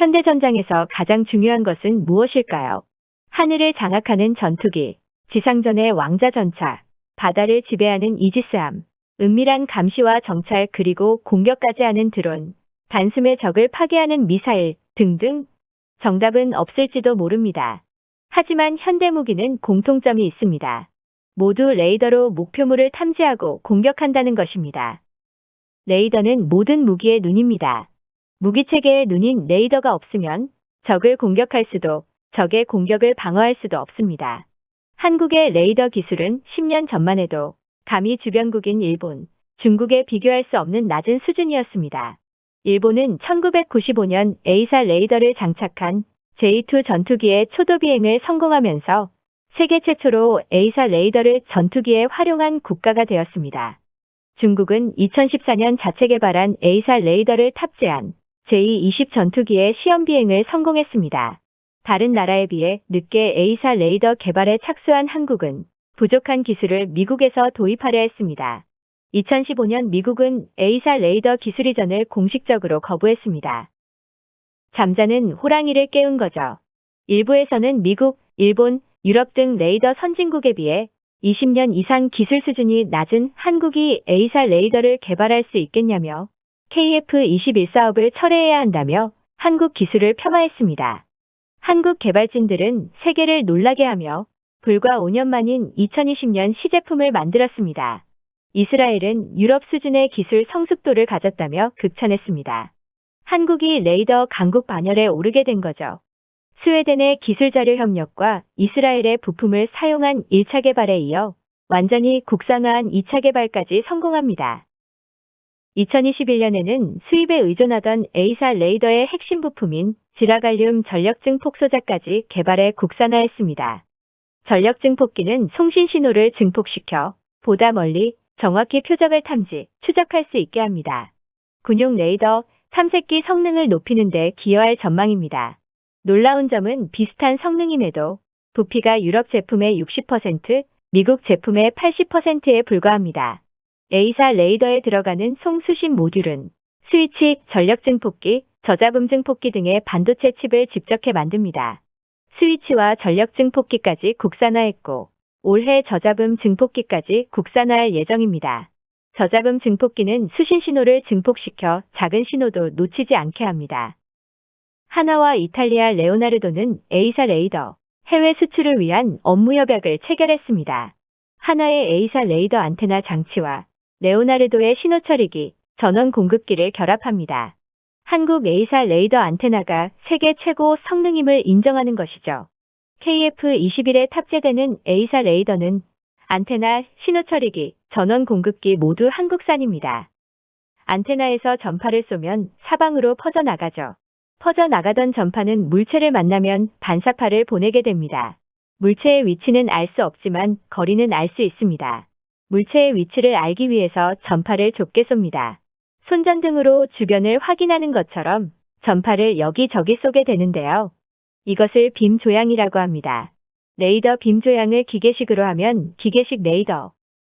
현대 전장에서 가장 중요한 것은 무엇일까요? 하늘을 장악하는 전투기, 지상전의 왕자 전차, 바다를 지배하는 이지스함, 은밀한 감시와 정찰 그리고 공격까지 하는 드론, 단숨에 적을 파괴하는 미사일 등등. 정답은 없을지도 모릅니다. 하지만 현대 무기는 공통점이 있습니다. 모두 레이더로 목표물을 탐지하고 공격한다는 것입니다. 레이더는 모든 무기의 눈입니다. 무기체계의 눈인 레이더가 없으면 적을 공격할 수도, 적의 공격을 방어할 수도 없습니다. 한국의 레이더 기술은 10년 전만 해도 감히 주변국인 일본, 중국에 비교할 수 없는 낮은 수준이었습니다. 일본은 1995년 A사 레이더를 장착한 J2 전투기의 초도 비행을 성공하면서 세계 최초로 A사 레이더를 전투기에 활용한 국가가 되었습니다. 중국은 2014년 자체 개발한 A사 레이더를 탑재한 J20 전투기의 시험 비행을 성공했습니다. 다른 나라에 비해 늦게 A사 레이더 개발에 착수한 한국은 부족한 기술을 미국에서 도입하려 했습니다. 2015년 미국은 A사 레이더 기술 이전을 공식적으로 거부했습니다. 잠자는 호랑이를 깨운 거죠. 일부에서는 미국, 일본, 유럽 등 레이더 선진국에 비해 20년 이상 기술 수준이 낮은 한국이 A사 레이더를 개발할 수 있겠냐며 KF-21 사업을 철회해야 한다며 한국 기술을 폄하했습니다. 한국 개발진들은 세계를 놀라게 하며 불과 5년 만인 2020년 시제품을 만들었습니다. 이스라엘은 유럽 수준의 기술 성숙도를 가졌다며 극찬했습니다. 한국이 레이더 강국 반열에 오르게 된 거죠. 스웨덴의 기술자료 협력과 이스라엘의 부품을 사용한 1차 개발에 이어 완전히 국산화한 2차 개발까지 성공합니다. 2021년에는 수입에 의존하던 A사 레이더의 핵심 부품인 지라갈륨 전력증폭 소자까지 개발해 국산화했습니다. 전력증폭기는 송신 신호를 증폭시켜 보다 멀리 정확히 표적을 탐지, 추적할 수 있게 합니다. 군용 레이더, 탐색기 성능을 높이는 데 기여할 전망입니다. 놀라운 점은 비슷한 성능임에도 부피가 유럽 제품의 60%, 미국 제품의 80%에 불과합니다. A사 레이더에 들어가는 송수신 모듈은 스위치, 전력증폭기, 저자분 증폭기 등의 반도체 칩을 직접해 만듭니다. 스위치와 전력증폭기까지 국산화했고 올해 저자분 증폭기까지 국산화할 예정입니다. 저자분 증폭기는 수신 신호를 증폭시켜 작은 신호도 놓치지 않게 합니다. 하나와 이탈리아 레오나르도는 A사 레이더 해외 수출을 위한 업무 협약을 체결했습니다. 하나의 A사 레이더 안테나 장치와 레오나르도의 신호처리기, 전원 공급기를 결합합니다. 한국 A사 레이더 안테나가 세계 최고 성능임을 인정하는 것이죠. KF-21에 탑재되는 A사 레이더는 안테나, 신호처리기, 전원 공급기 모두 한국산입니다. 안테나에서 전파를 쏘면 사방으로 퍼져나가죠. 퍼져나가던 전파는 물체를 만나면 반사파를 보내게 됩니다. 물체의 위치는 알 수 없지만 거리는 알 수 있습니다. 물체의 위치를 알기 위해서 전파를 좁게 쏩니다. 손전등으로 주변을 확인하는 것처럼 전파를 여기저기 쏘게 되는데요. 이것을 빔 조향이라고 합니다. 레이더 빔 조향을 기계식으로 하면 기계식 레이더,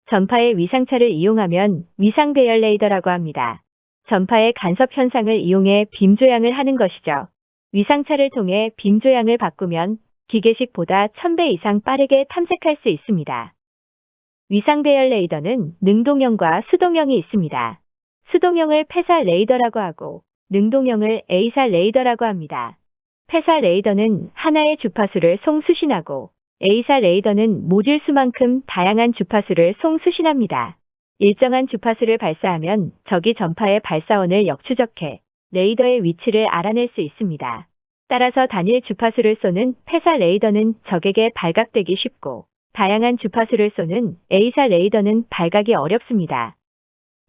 전파의 위상차를 이용하면 위상 배열 레이더라고 합니다. 전파의 간섭 현상을 이용해 빔 조향을 하는 것이죠. 위상차를 통해 빔 조향을 바꾸면 기계식보다 1000배 이상 빠르게 탐색할 수 있습니다. 위상 배열 레이더는 능동형과 수동형이 있습니다. 수동형을 패사 레이더라고 하고 능동형을 A사 레이더라고 합니다. 패사 레이더는 하나의 주파수를 송수신하고 A사 레이더는 모듈 수만큼 다양한 주파수를 송수신합니다. 일정한 주파수를 발사하면 적이 전파의 발사원을 역추적해 레이더의 위치를 알아낼 수 있습니다. 따라서 단일 주파수를 쏘는 패사 레이더는 적에게 발각되기 쉽고 다양한 주파수를 쏘는 A사 레이더는 발각이 어렵습니다.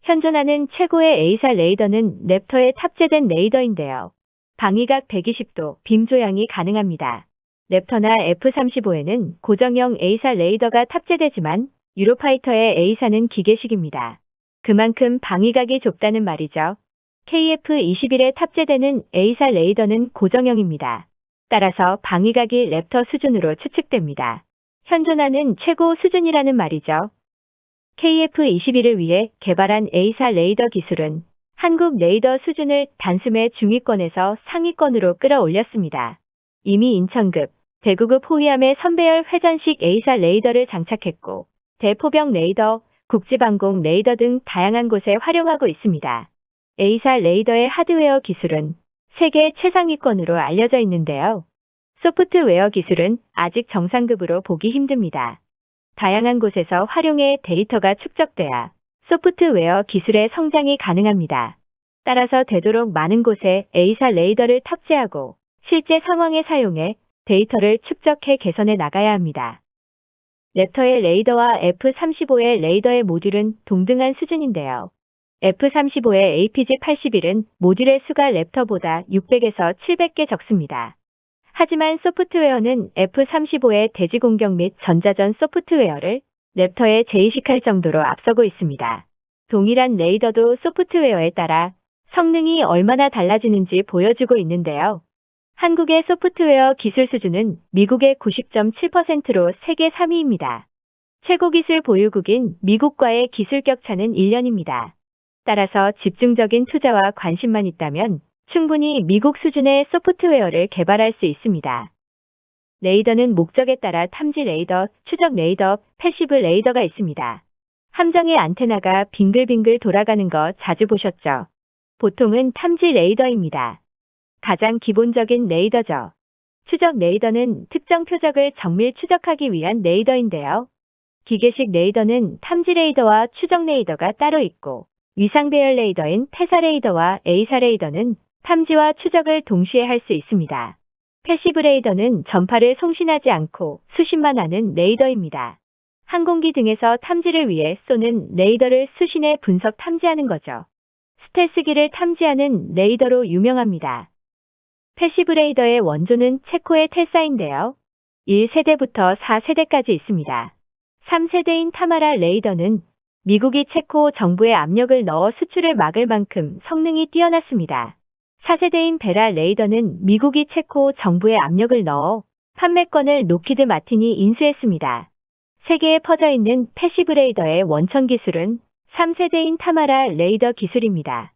현존하는 최고의 A사 레이더는 랩터에 탑재된 레이더인데요. 방위각 120도 빔 조향이 가능합니다. 랩터나 F-35에는 고정형 A사 레이더가 탑재되지만 유로파이터의 A사는 기계식입니다. 그만큼 방위각이 좁다는 말이죠. KF-21에 탑재되는 A사 레이더는 고정형입니다. 따라서 방위각이 랩터 수준으로 추측됩니다. 현존하는 최고 수준이라는 말이죠. KF-21을 위해 개발한 A사 레이더 기술은 한국 레이더 수준을 단숨에 중위권에서 상위권으로 끌어올렸습니다. 이미 인천급, 대구급 호위함의 선배열 회전식 A사 레이더를 장착했고 대포병 레이더, 국지방공 레이더 등 다양한 곳에 활용하고 있습니다. A사 레이더의 하드웨어 기술은 세계 최상위권으로 알려져 있는데요. 소프트웨어 기술은 아직 정상급으로 보기 힘듭니다. 다양한 곳에서 활용해 데이터가 축적돼야 소프트웨어 기술의 성장이 가능합니다. 따라서 되도록 많은 곳에 A사 레이더를 탑재하고 실제 상황에 사용해 데이터를 축적해 개선해 나가야 합니다. 랩터의 레이더와 F-35의 레이더의 모듈은 동등한 수준인데요. F-35의 APG-81은 모듈의 수가 랩터보다 600에서 700개 적습니다. 하지만 소프트웨어는 F-35의 대지 공격 및 전자전 소프트웨어를 랩터에 제이식할 정도로 앞서고 있습니다. 동일한 레이더도 소프트웨어에 따라 성능이 얼마나 달라지는지 보여주고 있는데요. 한국의 소프트웨어 기술 수준은 미국의 90.7%로 세계 3위입니다. 최고 기술 보유국인 미국과의 기술 격차는 1년입니다. 따라서 집중적인 투자와 관심만 있다면 충분히 미국 수준의 소프트웨어를 개발할 수 있습니다. 레이더는 목적에 따라 탐지 레이더, 추적 레이더, 패시브 레이더가 있습니다. 함정의 안테나가 빙글빙글 돌아가는 거 자주 보셨죠? 보통은 탐지 레이더입니다. 가장 기본적인 레이더죠. 추적 레이더는 특정 표적을 정밀 추적하기 위한 레이더인데요. 기계식 레이더는 탐지 레이더와 추적 레이더가 따로 있고 위상 배열 레이더인 태사 레이더와 A사 레이더는 탐지와 추적을 동시에 할 수 있습니다. 패시브 레이더는 전파를 송신하지 않고 수신만 하는 레이더입니다. 항공기 등에서 탐지를 위해 쏘는 레이더를 수신해 분석 탐지하는 거죠. 스텔스기를 탐지하는 레이더로 유명합니다. 패시브 레이더의 원조는 체코의 테사인데요. 1세대부터 4세대까지 있습니다. 3세대인 타마라 레이더는 미국이 체코 정부에 압력을 넣어 수출을 막을 만큼 성능이 뛰어났습니다. 4세대인 베라 레이더는 미국이 체코 정부에 압력을 넣어 판매권을 로키드 마틴이 인수했습니다. 세계에 퍼져 있는 패시브 레이더의 원천 기술은 3세대인 타마라 레이더 기술입니다.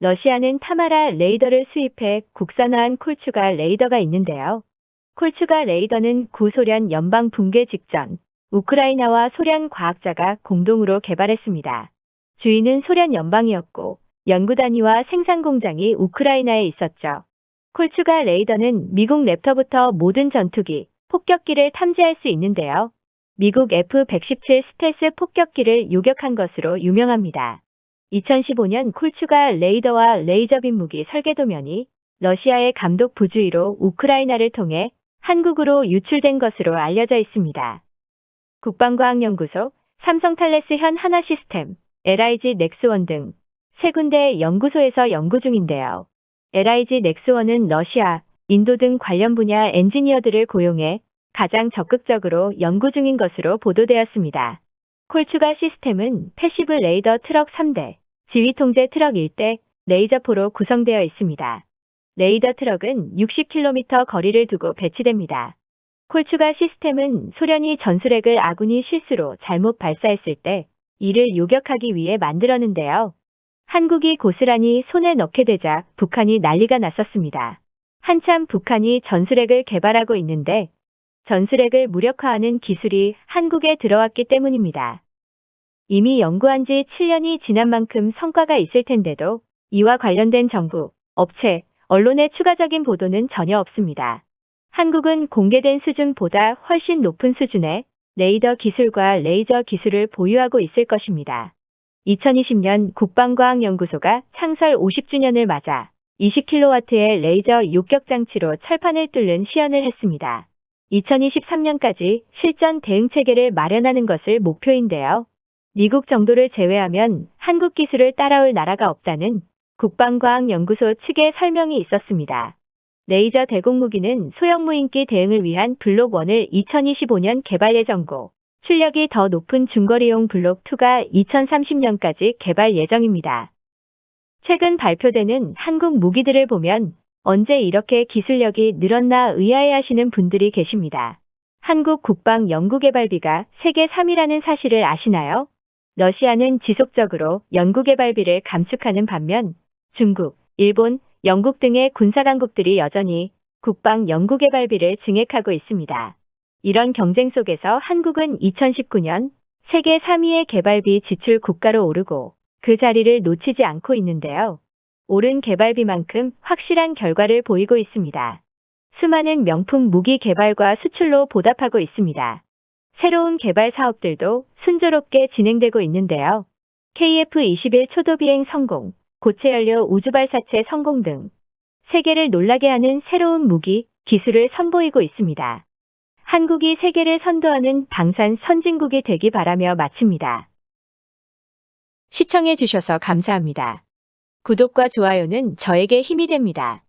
러시아는 타마라 레이더를 수입해 국산화한 콜추가 레이더가 있는데요. 콜추가 레이더는 구소련 연방 붕괴 직전 우크라이나와 소련 과학자가 공동으로 개발했습니다. 주인은 소련 연방이었고 연구 단위와 생산 공장이 우크라이나에 있었죠. 콜추가 레이더는 미국 랩터부터 모든 전투기, 폭격기를 탐지할 수 있는데요. 미국 F-117 스텔스 폭격기를 요격한 것으로 유명합니다. 2015년 콜추가 레이더와 레이저빔 무기 설계도면이 러시아의 감독 부주의로 우크라이나를 통해 한국으로 유출된 것으로 알려져 있습니다. 국방과학연구소, 삼성탈레스 현 하나시스템, LIG 넥스원 등 세 군데 연구소에서 연구 중인데요. LIG 넥스원은 러시아, 인도 등 관련 분야 엔지니어들을 고용해 가장 적극적으로 연구 중인 것으로 보도되었습니다. 콜추가 시스템은 패시브 레이더 트럭 3대, 지휘통제 트럭 1대, 레이저포로 구성되어 있습니다. 레이더 트럭은 60km 거리를 두고 배치됩니다. 콜추가 시스템은 소련이 전술핵을 아군이 실수로 잘못 발사했을 때 이를 요격하기 위해 만들었는데요. 한국이 고스란히 손에 넣게 되자 북한이 난리가 났었습니다. 한참 북한이 전술핵을 개발하고 있는데 전술핵을 무력화하는 기술이 한국에 들어왔기 때문입니다. 이미 연구한 지 7년이 지난 만큼 성과가 있을 텐데도 이와 관련된 정부, 업체, 언론의 추가적인 보도는 전혀 없습니다. 한국은 공개된 수준보다 훨씬 높은 수준의 레이더 기술과 레이저 기술을 보유하고 있을 것입니다. 2020년 국방과학연구소가 창설 50주년을 맞아 20kW의 레이저 요격 장치로 철판을 뚫는 시연을 했습니다. 2023년까지 실전 대응 체계를 마련하는 것을 목표인데요. 미국 정도를 제외하면 한국 기술을 따라올 나라가 없다는 국방과학연구소 측의 설명이 있었습니다. 레이저 대공무기는 소형 무인기 대응을 위한 블록 1을 2025년 개발 예정고 출력이 더 높은 중거리용 블록 2가 2030년까지 개발 예정입니다. 최근 발표되는 한국 무기들을 보면 언제 이렇게 기술력이 늘었나 의아해하시는 분들이 계십니다. 한국 국방 연구개발비가 세계 3위라는 사실을 아시나요? 러시아는 지속적으로 연구개발비를 감축하는 반면 중국, 일본, 영국 등의 군사강국들이 여전히 국방 연구개발비를 증액하고 있습니다. 이런 경쟁 속에서 한국은 2019년 세계 3위의 개발비 지출 국가로 오르고 그 자리를 놓치지 않고 있는데요. 오른 개발비만큼 확실한 결과를 보이고 있습니다. 수많은 명품 무기 개발과 수출로 보답하고 있습니다. 새로운 개발 사업들도 순조롭게 진행되고 있는데요. KF-21 초도비행 성공, 고체연료 우주발사체 성공 등 세계를 놀라게 하는 새로운 무기, 기술을 선보이고 있습니다. 한국이 세계를 선도하는 방산 선진국이 되기 바라며 마칩니다. 시청해 주셔서 감사합니다. 구독과 좋아요는 저에게 힘이 됩니다.